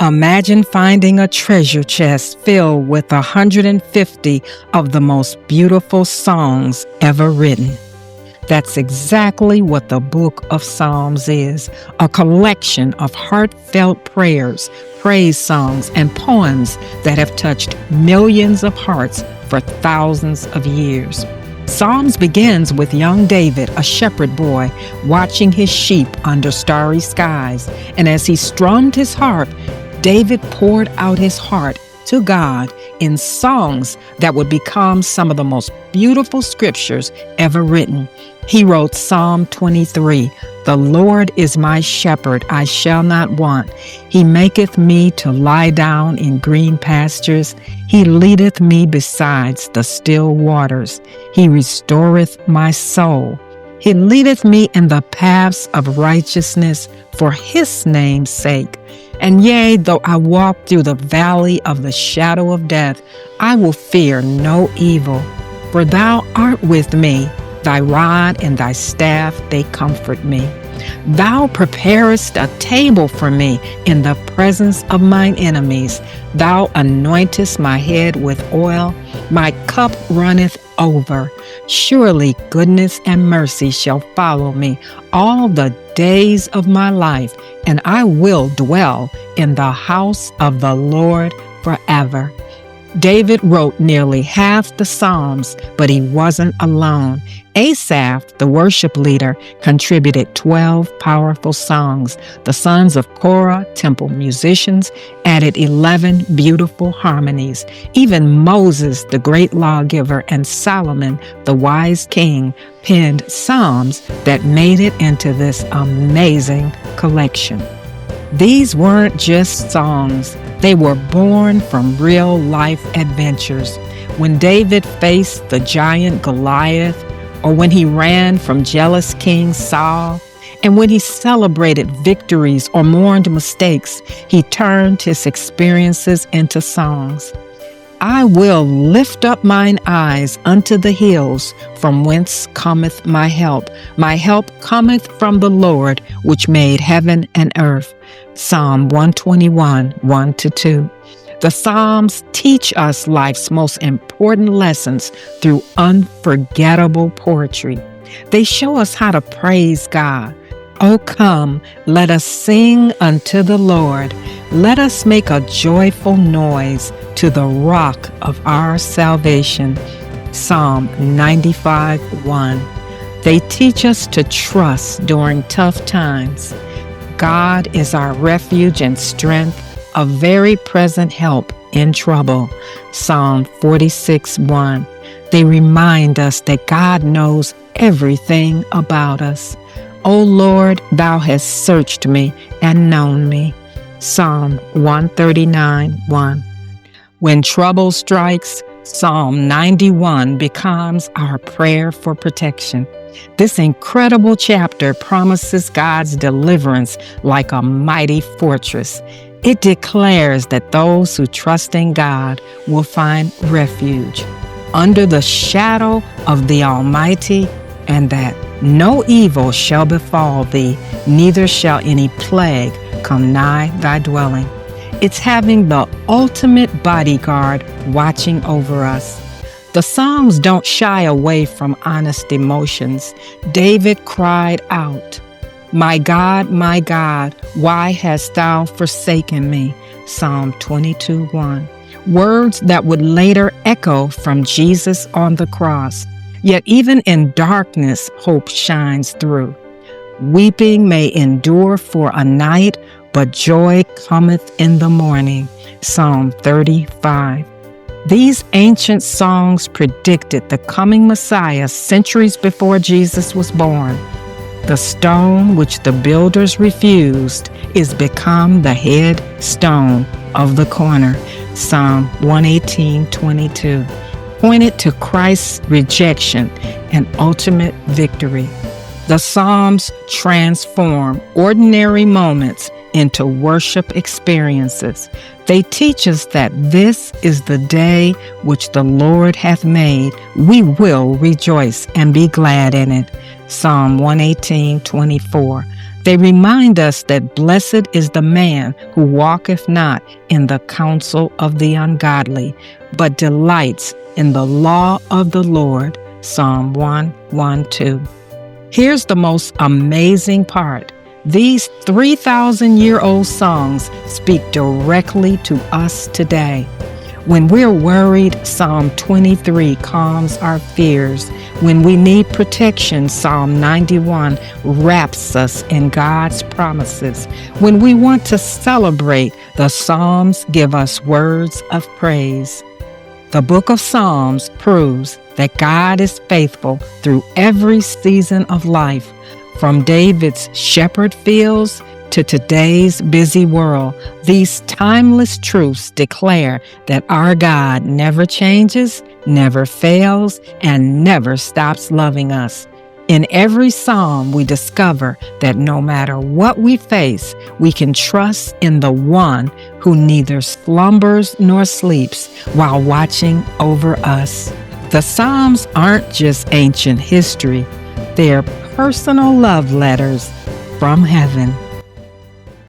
Imagine finding a treasure chest filled with 150 of the most beautiful songs ever written. That's exactly what the book of Psalms is, a collection of heartfelt prayers, praise songs, and poems that have touched millions of hearts for thousands of years. Psalms begins with young David, a shepherd boy, watching his sheep under starry skies. And as he strummed his harp, David poured out his heart to God in songs that would become some of the most beautiful scriptures ever written. He wrote Psalm 23, "The Lord is my shepherd, I shall not want. He maketh me to lie down in green pastures. He leadeth me besides the still waters. He restoreth my soul. He leadeth me in the paths of righteousness for his name's sake. And yea, though I walk through the valley of the shadow of death, I will fear no evil. For thou art with me, thy rod and thy staff, they comfort me. Thou preparest a table for me in the presence of mine enemies. Thou anointest my head with oil, my cup runneth over. Surely goodness and mercy shall follow me all the days of my life, and I will dwell in the house of the Lord forever." David wrote nearly half the Psalms, but he wasn't alone. Asaph, the worship leader, contributed 12 powerful songs. The sons of Korah, temple musicians, added 11 beautiful harmonies. Even Moses, the great lawgiver, and Solomon, the wise king, penned psalms that made it into this amazing collection. These weren't just songs. They were born from real-life adventures. When David faced the giant Goliath, or when he ran from jealous King Saul, and when he celebrated victories or mourned mistakes, he turned his experiences into songs. "I will lift up mine eyes unto the hills, from whence cometh my help. My help cometh from the Lord, which made heaven and earth." Psalm 121, 1-2. The Psalms teach us life's most important lessons through unforgettable poetry. They show us how to praise God. "O come, let us sing unto the Lord. Let us make a joyful noise to the rock of our salvation." Psalm 95, 1. They teach us to trust during tough times. God is our refuge and strength, a very present help in trouble. Psalm 46, 1. They remind us that God knows everything about us. "O Lord, thou hast searched me and known me." Psalm 139, 1. When trouble strikes, Psalm 91 becomes our prayer for protection. This incredible chapter promises God's deliverance like a mighty fortress. It declares that those who trust in God will find refuge under the shadow of the Almighty, and that no evil shall befall thee, neither shall any plague come nigh thy dwelling. It's having the ultimate bodyguard watching over us. The Psalms don't shy away from honest emotions. David cried out, my God, why hast thou forsaken me?" Psalm 22, 1. Words that would later echo from Jesus on the cross. Yet even in darkness, hope shines through. "Weeping may endure for a night, but joy cometh in the morning." Psalm 35. These ancient songs predicted the coming Messiah centuries before Jesus was born. The stone which the builders refused is become the head stone of the corner. Psalm 118, 22. Pointed to Christ's rejection and ultimate victory. The Psalms transform ordinary moments into worship experiences. They teach us that this is the day which the Lord hath made. We will rejoice and be glad in it. Psalm 118, 24. They remind us that blessed is the man who walketh not in the counsel of the ungodly, but delights in the law of the Lord. Psalm 1:1-2. Here's the most amazing part. These 3,000-year-old songs speak directly to us today. When we're worried, Psalm 23 calms our fears. When we need protection, Psalm 91 wraps us in God's promises. When we want to celebrate, the Psalms give us words of praise. The book of Psalms proves that God is faithful through every season of life, from David's shepherd fields to today's busy world. These timeless truths declare that our God never changes, never fails, and never stops loving us. In every psalm, we discover that no matter what we face, we can trust in the one who neither slumbers nor sleeps while watching over us. The Psalms aren't just ancient history, they're personal love letters from heaven.